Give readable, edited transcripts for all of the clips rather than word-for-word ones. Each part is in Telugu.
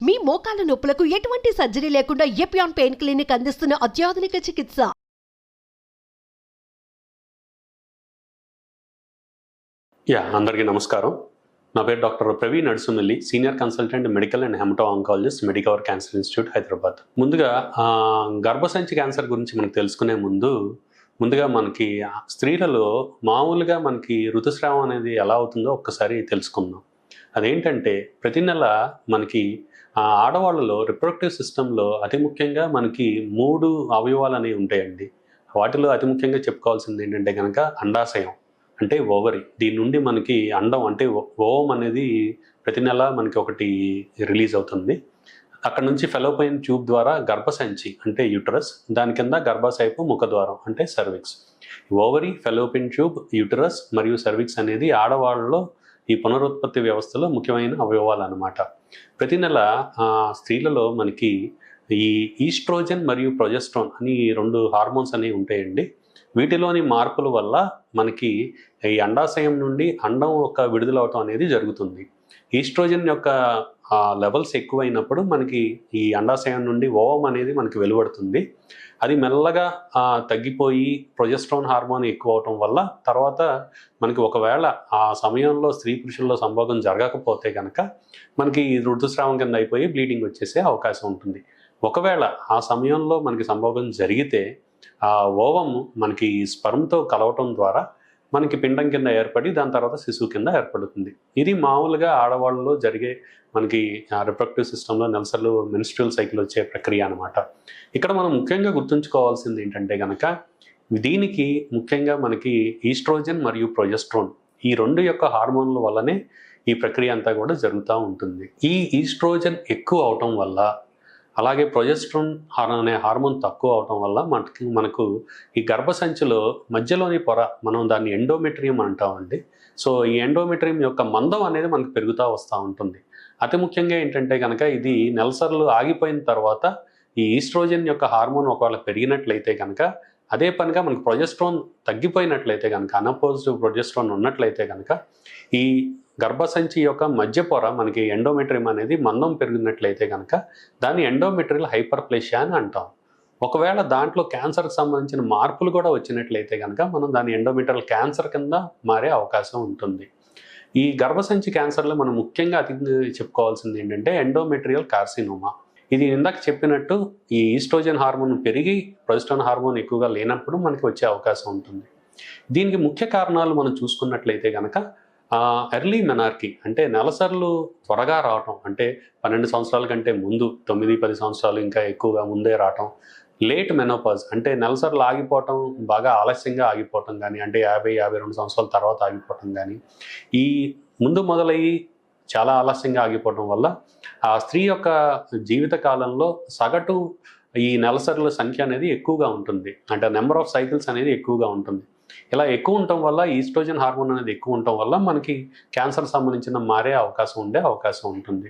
మీ మోకాల నొప్పులకు ఎటువంటి సర్జరీ లేకుండా ఎపియాన్ పెయిన్ క్లినిక్ అందిస్తున్న అత్యాధునిక చికిత్స. అందరికీ నమస్కారం. నా పేరు doctor Praveen Adusumilli, senior consultant medical and haemato oncologist, Medicover cancer institute, Hyderabad. ముందుగా గర్భసంచి క్యాన్సర్ గురించి మనకు తెలుసుకునే ముందుగా మనకి స్త్రీలలో మామూలుగా మనకి ఋతుస్రావం అనేది ఎలా అవుతుందో ఒక్కసారి తెలుసుకుందాం. అదేంటంటే ప్రతి నెల మనకి ఆడవాళ్ళలో రిప్రొడక్టివ్ సిస్టంలో అతి ముఖ్యంగా మనకి 3 అవయవాలు అనేవి ఉంటాయండి. వాటిలో అతి ముఖ్యంగా చెప్పుకోవాల్సింది ఏంటంటే కనుక అండాశయం అంటే ఓవరీ. దీని నుండి మనకి అండం అంటే ఓవం అనేది ప్రతి నెల మనకి ఒకటి రిలీజ్ అవుతుంది. అక్కడ నుంచి ఫెలోపియన్ ట్యూబ్ ద్వారా గర్భసంచి అంటే యూటరస్, దాని కింద గర్భాశయపు ముఖద్వారం అంటే cervix. Ovary, fallopian tube, uterus మరియు సర్విక్స్ అనేది ఆడవాళ్ళలో ఈ పునరుత్పత్తి వ్యవస్థలో ముఖ్యమైన అవయవాలు అన్నమాట. ప్రతి నెల స్త్రీలలో మనకి ఈ ఈస్ట్రోజన్ మరియు ప్రొజెస్ట్రాన్ అని 2 హార్మోన్స్ అనేవి ఉంటాయండి. వీటిలోని మార్పుల వల్ల మనకి ఈ అండాశయం నుండి అండం ఒక విడుదల అవటం అనేది జరుగుతుంది. ఈస్ట్రోజన్ యొక్క లెవెల్స్ ఎక్కువైనప్పుడు మనకి ఈ అండాశయం నుండి ఓవం అనేది మనకి వెలువడుతుంది. అది మెల్లగా తగ్గిపోయి ప్రొజెస్ట్రాన్ హార్మోన్ ఎక్కువ అవటం వల్ల తర్వాత మనకి ఒకవేళ ఆ సమయంలో స్త్రీ పురుషుల్లో సంభోగం జరగకపోతే కనుక మనకి ఋతుస్రావం కింద అయిపోయి బ్లీడింగ్ వచ్చేసే అవకాశం ఉంటుంది. ఒకవేళ ఆ సమయంలో మనకి సంభోగం జరిగితే ఆ ఓవం మనకి స్పర్మ్తో కలవటం ద్వారా మనకి పిండం కింద ఏర్పడి దాని తర్వాత శిశువు కింద ఏర్పడుతుంది. ఇది మామూలుగా ఆడవాళ్ళలో జరిగే మనకి రిప్రొడక్టివ్ సిస్టంలో నెలసర్లు మెన్స్ట్రువల్ సైకిల్ వచ్చే ప్రక్రియ అనమాట. ఇక్కడ మనం ముఖ్యంగా గుర్తుంచుకోవాల్సింది ఏంటంటే కనుక దీనికి ముఖ్యంగా మనకి ఈస్ట్రోజన్ మరియు ప్రొజెస్ట్రాన్ ఈ 2 యొక్క హార్మోన్ల వల్లనే ఈ ప్రక్రియ అంతా కూడా జరుగుతూ ఉంటుంది. ఈ ఈస్ట్రోజన్ ఎక్కువ అవటం వల్ల అలాగే ప్రొజెస్ట్రాన్ అనే హార్మోన్ తక్కువ అవటం వల్ల మనకు ఈ గర్భసంచిలో మధ్యలోని పొర, మనం దాన్ని ఎండోమెట్రియం అంటామండి. సో ఈ ఎండోమెట్రియం యొక్క మందం అనేది మనకు పెరుగుతూ వస్తూ ఉంటుంది. అతి ముఖ్యంగా ఏంటంటే కనుక ఇది నెలసర్లు ఆగిపోయిన తర్వాత ఈ ఈస్ట్రోజన్ యొక్క హార్మోన్ ఒకవేళ పెరిగినట్లయితే కనుక అదే పనిగా మనకు ప్రొజెస్ట్రాన్ తగ్గిపోయినట్లయితే కనుక, అనపోజిటివ్ ప్రొజెస్ట్రాన్ ఉన్నట్లయితే కనుక ఈ గర్భసంచి యొక్క మధ్య పొర మనకి ఎండోమెట్రియం అనేది మందం పెరిగినట్లయితే కనుక దాన్ని ఎండోమెట్రియల్ హైపర్ప్లేషియా అని అంటాం. ఒకవేళ దాంట్లో క్యాన్సర్కి సంబంధించిన మార్పులు కూడా వచ్చినట్లయితే కనుక మనం దాన్ని ఎండోమెట్రియల్ క్యాన్సర్ కింద మారే అవకాశం ఉంటుంది. ఈ గర్భసంచి క్యాన్సర్లో మనం ముఖ్యంగా చెప్పుకోవాల్సింది ఏంటంటే ఎండోమెట్రియల్ కార్సినోమా. ఇది ఇందాక చెప్పినట్టు ఈ ఈస్ట్రోజన్ హార్మోన్ పెరిగి ప్రొజెస్ట్రాన్ హార్మోన్ ఎక్కువగా లేనప్పుడు మనకి వచ్చే అవకాశం ఉంటుంది. దీనికి ముఖ్య కారణాలు మనం చూసుకున్నట్లయితే కనుక ఎర్లీ మెనార్కీ అంటే నెలసర్లు త్వరగా రావటం, అంటే 12 సంవత్సరాల కంటే ముందు 9-10 సంవత్సరాలు ఇంకా ఎక్కువగా ముందే రావటం. లేట్ మెనోపాజ్ అంటే నెలసర్లు ఆగిపోవటం, బాగా ఆలస్యంగా ఆగిపోవటం కానీ, అంటే 50-52 సంవత్సరాల తర్వాత ఆగిపోవటం కానీ, ఈ ముందు మొదలయ్యి చాలా ఆలస్యంగా ఆగిపోవటం వల్ల ఆ స్త్రీ యొక్క జీవిత కాలంలో సగటు ఈ నెలసర్ల సంఖ్య అనేది ఎక్కువగా ఉంటుంది. అంటే నెంబర్ ఆఫ్ సైకిల్స్ అనేది ఎక్కువగా ఉంటుంది. ఇలా ఎక్కువ ఉండటం వల్ల ఈస్ట్రోజన్ హార్మోన్ అనేది ఎక్కువ ఉండటం వల్ల మనకి క్యాన్సర్ సంబంధించిన మారే అవకాశం ఉంటుంది.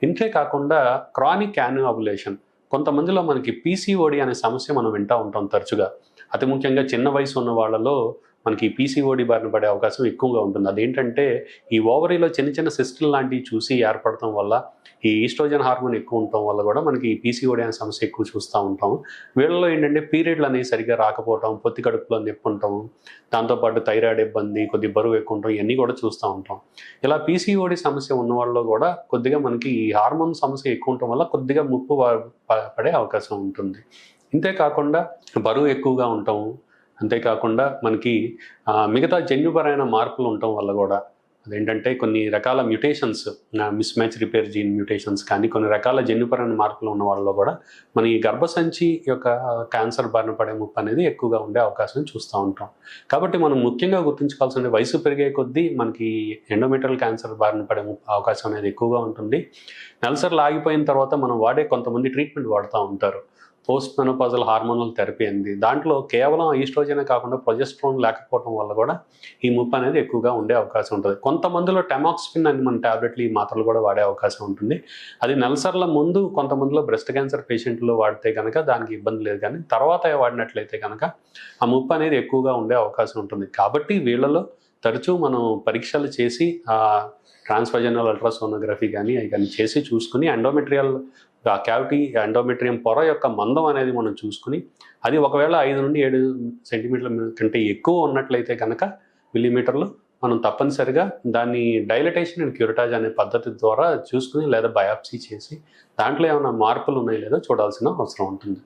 ఇంతే కాకుండా క్రానిక్ యాన్యువబులేషన్, కొంతమందిలో మనకి పీసీఓడి అనే సమస్య మనం వింటూ ఉంటాం తరచుగా. అతి ముఖ్యంగా చిన్న వయసు ఉన్న వాళ్ళలో మనకి పీసీఓడి బారిన పడే అవకాశం ఎక్కువగా ఉంటుంది. అదేంటంటే ఈ ఓవరీలో చిన్న చిన్న సిస్టులు లాంటివి చూసి ఏర్పడటం వల్ల, ఈ ఈస్ట్రోజన్ హార్మోన్ ఎక్కువ ఉండటం వల్ల కూడా మనకి ఈ పీసీఓడి అనే సమస్య ఎక్కువ చూస్తూ ఉంటాం. వీళ్ళలో ఏంటంటే పీరియడ్లు అనేవి సరిగ్గా రాకపోవటం, పొత్తి కడుపులో నొప్పి ఉండటం, దాంతోపాటు థైరాయిడ్ ఇబ్బంది, కొద్ది బరువు ఎక్కువ ఉండటం, ఇవన్నీ కూడా చూస్తూ ఉంటాం. ఇలా పీసీఓడి సమస్య ఉన్న వాళ్ళలో కూడా కొద్దిగా మనకి ఈ హార్మోన్ సమస్య ఎక్కువ ఉండటం వల్ల కొద్దిగా ముప్పు పడే అవకాశం ఉంటుంది. ఇంతేకాకుండా బరువు ఎక్కువగా ఉండటం, అంతేకాకుండా మనకి మిగతా జన్యుపరమైన మార్పులు ఉండటం వల్ల కూడా, అదేంటంటే కొన్ని రకాల mutations, mismatch repair gene mutations కానీ, కొన్ని రకాల జన్యుపరమైన మార్పులు ఉన్న వాళ్ళలో కూడా మన ఈ గర్భసంచి యొక్క క్యాన్సర్ బారిన పడే ముప్పు అనేది ఎక్కువగా ఉండే అవకాశం చూస్తూ ఉంటాం. కాబట్టి మనం ముఖ్యంగా గుర్తుంచుకోవాల్సిన వయసు పెరిగే కొద్దీ మనకి ఎండోమెట్రియల్ క్యాన్సర్ బారిన పడే అవకాశం అనేది ఎక్కువగా ఉంటుంది. నెలసర్లు ఆగిపోయిన తర్వాత మనం వాడే కొంతమంది ట్రీట్మెంట్ వాడుతూ ఉంటారు. పోస్ట్ మెనోపాజల్ హార్మోనల్ థెరపీ అంది. దాంట్లో కేవలం ఈస్ట్రోజనే కాకుండా ప్రొజెస్ట్రాన్ లేకపోవడం వల్ల కూడా ఈ ముప్పు అనేది ఎక్కువగా ఉండే అవకాశం ఉంటుంది. కొంతమందిలో టెమాక్స్ఫిన్ అని మన టాబ్లెట్లు, ఈ మాత్రలు కూడా వాడే అవకాశం ఉంటుంది. అది నెలసర్ల ముందు కొంతమందిలో బ్రెస్ట్ క్యాన్సర్ పేషెంట్లో వాడితే కనుక దానికి ఇబ్బంది లేదు, కానీ తర్వాత వాడినట్లయితే కనుక ఆ ముప్పు అనేది ఎక్కువగా ఉండే అవకాశం ఉంటుంది. కాబట్టి వీళ్ళలో తరచూ మనం పరీక్షలు చేసి ట్రాన్స్వజనల్ అల్ట్రాసోనోగ్రఫీ కానీ అవి కానీ చేసి చూసుకుని ఎండోమెట్రియల్ క్యావిటీ ఎండోమెట్రియం పొర యొక్క మందం అనేది మనం చూసుకుని అది ఒకవేళ 5 నుండి 7 సెంటీమీటర్ల కంటే ఎక్కువ ఉన్నట్లయితే కనుక మిల్లీమీటర్లు మనం తప్పనిసరిగా దాన్ని డైలటేషన్ అండ్ క్యూరటాజ్ అనే పద్ధతి ద్వారా చూసుకుని లేదా బయాప్సీ చేసి దాంట్లో ఏమైనా మార్పులు ఉన్నాయో లేదో చూడాల్సిన అవసరం ఉంటుంది.